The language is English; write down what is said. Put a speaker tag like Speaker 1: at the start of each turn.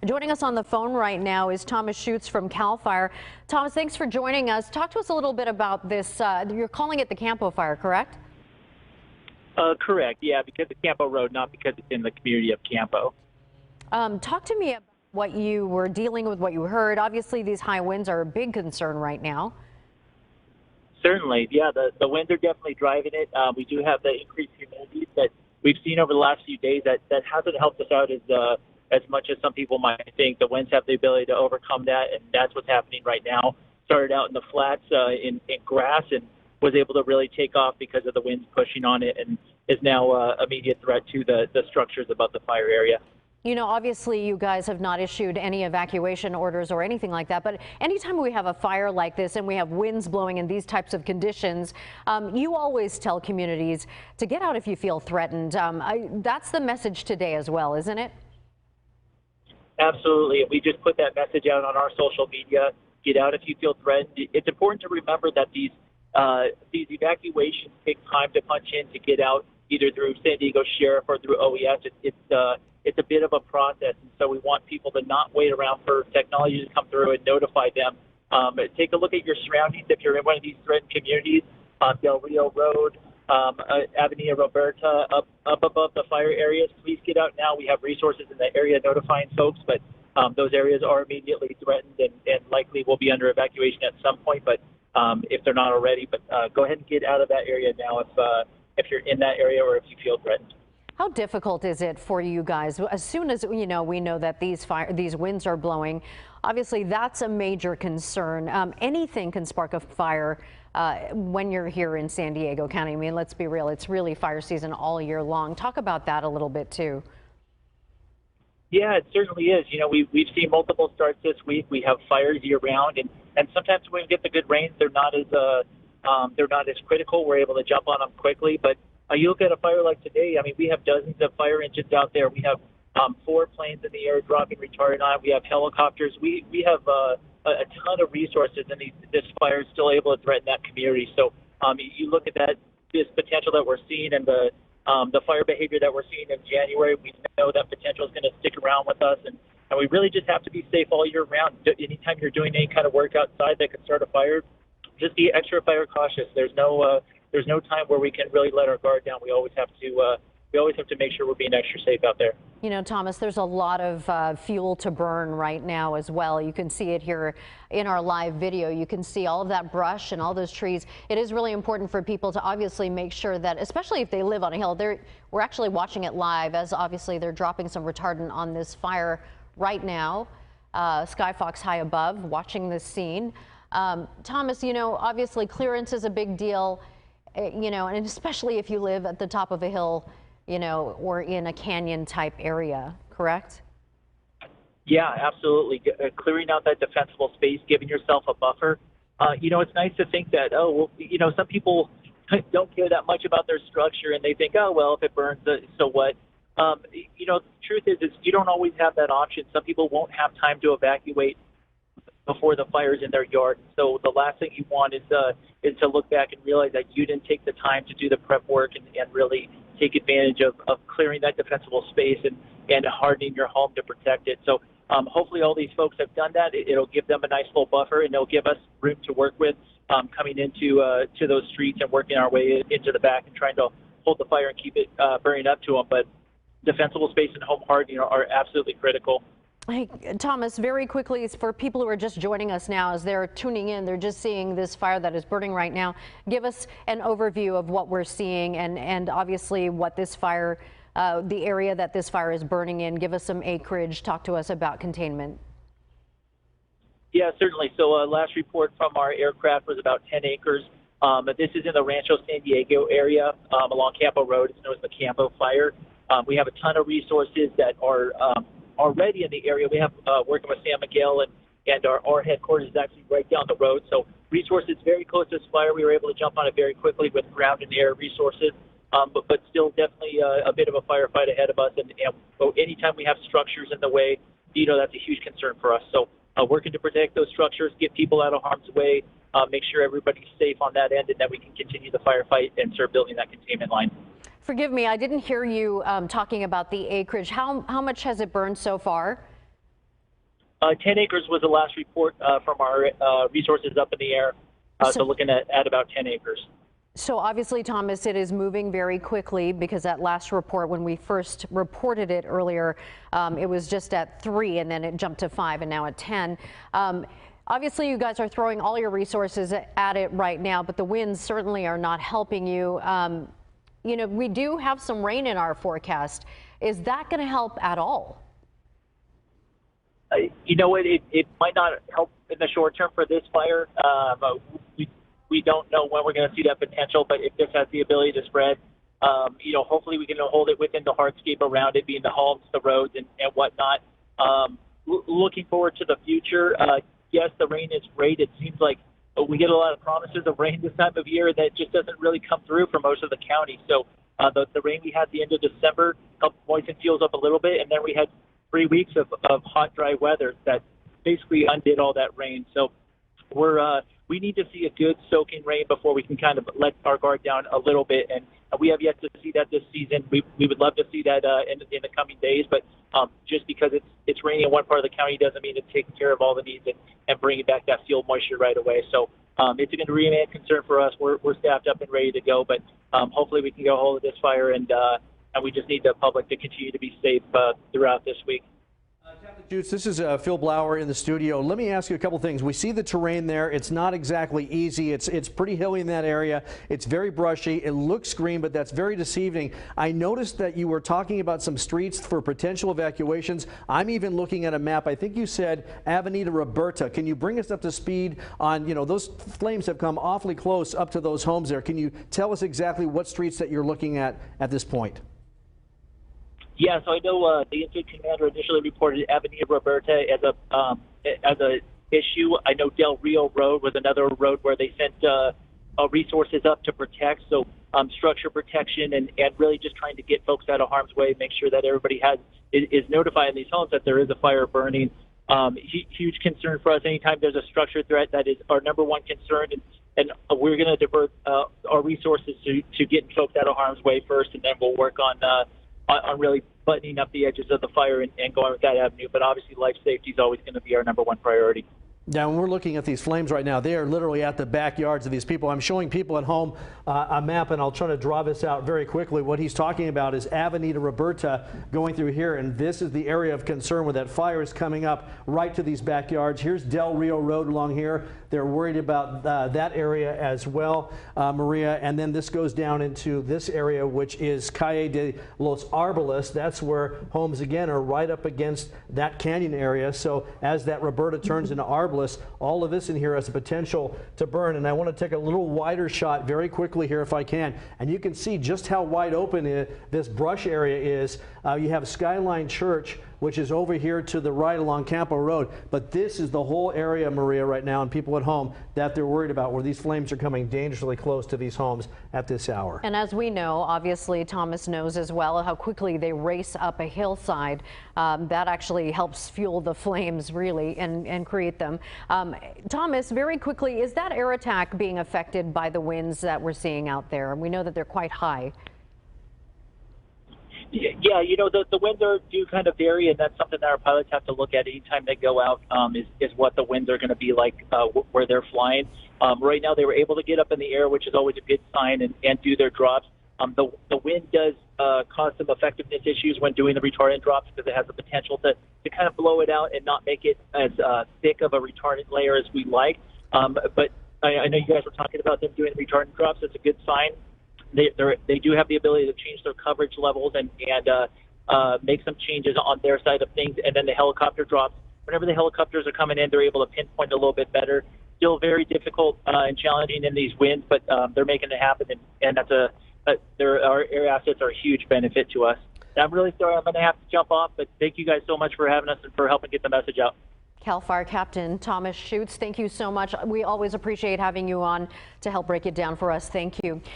Speaker 1: Joining us on the phone right now is Thomas Schutz from CAL FIRE. Thomas, thanks for joining us. Talk to us a little bit about this. You're calling it the Campo fire, correct?
Speaker 2: Correct, yeah, because of Campo Road, not because it's in the community of Campo.
Speaker 1: Talk to me about what you were dealing with, what you heard. Obviously, these high winds are a big concern right now.
Speaker 2: Certainly, yeah, the winds are definitely driving it. We do have the increased humidity that we've seen over the last few days that hasn't helped us out as much as some people might think. The winds have the ability to overcome that, and that's what's happening right now. Started out in the flats in grass and was able to really take off because of the winds pushing on it, and is now immediate threat to the structures above the fire area.
Speaker 1: You know, obviously you guys have not issued any evacuation orders or anything like that, but anytime we have a fire like this and we have winds blowing in these types of conditions, you always tell communities to get out if you feel threatened. That's the message today as well, isn't it?
Speaker 2: Absolutely. We just put that message out on our social media. Get out if you feel threatened. It's important to remember that these evacuations take time to punch in to get out, either through San Diego Sheriff or through OES. It's a bit of a process, and so we want people to not wait around for technology to come through and notify them. Take a look at your surroundings. If you're in one of these threatened communities, Del Rio Road, Avenida Roberta, up above the fire areas, please get out now. We have resources in the area notifying folks, but those areas are immediately threatened and likely will be under evacuation at some point, but if they're not already. But go ahead and get out of that area now if you're in that area or if you feel threatened.
Speaker 1: How difficult is it for you guys? As soon as we know that these winds are blowing, obviously that's a major concern. Anything can spark a fire when you're here in San Diego County. I mean, let's be real, it's really fire season all year long. Talk about that a little bit too.
Speaker 2: Yeah, it certainly is. You know, we've seen multiple starts this week. We have fires year round, and sometimes when we get the good rains, they're not as critical. We're able to jump on them quickly, but you look at a fire like today, I mean, we have dozens of fire engines out there. We have 4 planes in the air dropping retardant on. We have helicopters. We have a ton of resources, and this fire is still able to threaten that community. So you look at this potential that we're seeing and the fire behavior that we're seeing in January, we know that potential is going to stick around with us, and we really just have to be safe all year round. Anytime you're doing any kind of work outside that could start a fire, just be extra fire cautious. There's no time where we can really let our guard down. We always have to make sure we're being extra safe out there.
Speaker 1: You know, Thomas, there's a lot of fuel to burn right now as well. You can see it here in our live video. You can see all of that brush and all those trees. It is really important for people to obviously make sure that, especially if they live on a hill, we're actually watching it live as obviously they're dropping some retardant on this fire right now. Skyfox high above, watching this scene. Thomas, you know, obviously clearance is a big deal, you know, and especially if you live at the top of a hill, you know, or in a canyon type area, correct?
Speaker 2: Yeah, absolutely. Clearing out that defensible space, giving yourself a buffer. You know, it's nice to think that, oh, well, you know, some people don't care that much about their structure and they think, oh, well, if it burns, so what? You know, the truth is you don't always have that option. Some people won't have time to evacuate before the fire's in their yard. So the last thing you want is to look back and realize that you didn't take the time to do the prep work and really take advantage of clearing that defensible space and hardening your home to protect it. So hopefully all these folks have done that. It'll give them a nice full buffer, and it'll give us room to work with coming into to those streets and working our way into the back and trying to hold the fire and keep it burning up to them. But defensible space and home hardening are absolutely critical.
Speaker 1: Hey, Thomas, very quickly, for people who are just joining us now, as they're tuning in, they're just seeing this fire that is burning right now. Give us an overview of what we're seeing and obviously what this fire, the area that this fire is burning in. Give us some acreage. Talk to us about containment.
Speaker 2: Yeah, certainly. So last report from our aircraft was about 10 acres. This is in the Rancho San Diego area along Campo Road. It's known as the Campo fire. We have a ton of resources that are already in the area. We have working with San Miguel and our headquarters is actually right down the road. So resources very close to this fire. We were able to jump on it very quickly with ground and air resources, but still definitely a bit of a firefight ahead of us. And anytime we have structures in the way, you know, that's a huge concern for us. So working to protect those structures, get people out of harm's way, make sure everybody's safe on that end, and then we can continue the firefight and start building that containment line.
Speaker 1: Forgive me, I didn't hear you talking about the acreage. How much has it burned so far?
Speaker 2: 10 acres was the last report from our resources up in the air. So looking at about 10 acres.
Speaker 1: So obviously, Thomas, it is moving very quickly because that last report, when we first reported it earlier, it was just at 3 and then it jumped to 5 and now at 10. Obviously, you guys are throwing all your resources at it right now, but the winds certainly are not helping you. You know, we do have some rain in our forecast. Is that going to help at all?
Speaker 2: You know what? It might not help in the short term for this fire. We don't know when we're going to see that potential, but if this has the ability to spread, you know, hopefully we can hold it within the hardscape around it, being the homes, the roads, and whatnot. Looking forward to the future. Yes, the rain is great. It seems like we get a lot of promises of rain this time of year that just doesn't really come through for most of the county. So the rain we had at the end of December helped moisten fuels up a little bit, and then we had 3 weeks of hot, dry weather that basically undid all that rain. So we need to see a good soaking rain before we can kind of let our guard down a little bit, and we have yet to see that this season. We would love to see that in the coming days, but just because it's raining in one part of the county doesn't mean it's taking care of all the needs and bringing back that field moisture right away. So it's going to remain a concern for us. We're staffed up and ready to go, but hopefully we can get a hold of this fire, and we just need the public to continue to be safe throughout this week.
Speaker 3: Captain Schutz, this is Phil Blauer in the studio. Let me ask you a couple things. We see the terrain there. It's not exactly easy. It's pretty hilly in that area. It's very brushy. It looks green, but that's very deceiving. I noticed that you were talking about some streets for potential evacuations. I'm even looking at a map. I think you said Avenida Roberta. Can you bring us up to speed on, you know, those flames have come awfully close up to those homes there. Can you tell us exactly what streets that you're looking at this point?
Speaker 2: Yeah, so I know the incident commander initially reported Avenida Roberta as a issue. I know Del Rio Road was another road where they sent resources up to protect. So structure protection and really just trying to get folks out of harm's way, make sure that everybody is notified in these homes that there is a fire burning. Huge concern for us. Anytime there's a structure threat, that is our number one concern, and we're going to divert our resources to getting folks out of harm's way first, and then we'll work on really buttoning up the edges of the fire and going with that avenue. But obviously life safety is always going to be our number one priority.
Speaker 3: Now, when we're looking at these flames right now, they are literally at the backyards of these people. I'm showing people at home a map, and I'll try to draw this out very quickly. What he's talking about is Avenida Roberta going through here, and this is the area of concern where that fire is coming up right to these backyards. Here's Del Rio Road along here. They're worried about that area as well, Maria. And then this goes down into this area, which is Calle de los Arboles. That's where homes, again, are right up against that canyon area. So as that Roberta turns into Arboles, all of this in here has the potential to burn. And I want to take a little wider shot very quickly here if I can. And you can see just how wide open this brush area is. You have Skyline Church, which is over here to the right along Campo Road. But this is the whole area, Maria, right now, and people at home that they're worried about, where these flames are coming dangerously close to these homes at this hour. And
Speaker 1: as we know, obviously, Thomas knows as well how quickly they race up a hillside. That actually helps fuel the flames, really, and create them. Thomas, very quickly, is that air attack being affected by the winds that we're seeing out there? We know that they're quite high.
Speaker 2: Yeah, you know, the winds do kind of vary, and that's something that our pilots have to look at anytime they go out, is what the winds are going to be like where they're flying. Right now, they were able to get up in the air, which is always a good sign, and do their drops. The wind does cause some effectiveness issues when doing the retardant drops, because it has the potential to kind of blow it out and not make it as thick of a retardant layer as we like. But I know you guys were talking about them doing retardant drops. It's a good sign. They do have the ability to change their coverage levels and make some changes on their side of things. And then the helicopter drops. Whenever the helicopters are coming in, they're able to pinpoint a little bit better. Still very difficult and challenging in these winds, but they're making it happen. And that's our air assets are a huge benefit to us. And I'm really sorry I'm going to have to jump off, but thank you guys so much for having us and for helping get the message out.
Speaker 1: CAL FIRE Captain Thomas Schutz, thank you so much. We always appreciate having you on to help break it down for us. Thank you.